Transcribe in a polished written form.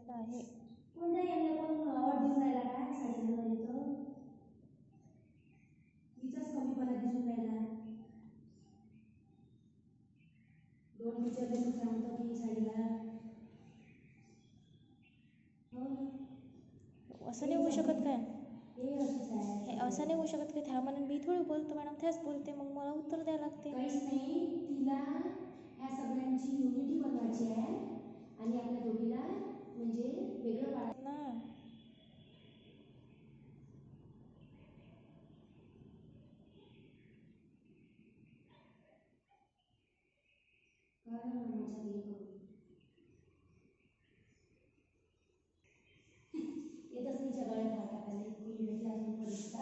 आहे. कोणत्या यांना कोण आवड देऊन राहिला काय साडी घालून येतो हिचाच कमीपणा दिसून राहिला. दोन टीचर तू सांगतो की साडी घाल. हो ना असं नाही होऊ शकत काय? हे असंच आहे. हे असं नाही होऊ शकत की त्या म्हणून मी थोडी बोलतो मॅडम त्याच बोलते मग मला उत्तर द्यायला लागते. काहीच नाही. तिला ह्या सगळ्यांची युनिटी बनवायची आहे आणि आपल्या दोघीला म्हणजे वेगळं पाडायचं ना. कळलं ना माझ्या हे करून. येतच तिच्या गळ्यात हात टाकायला कोणी भेटला अजून परिस्थिती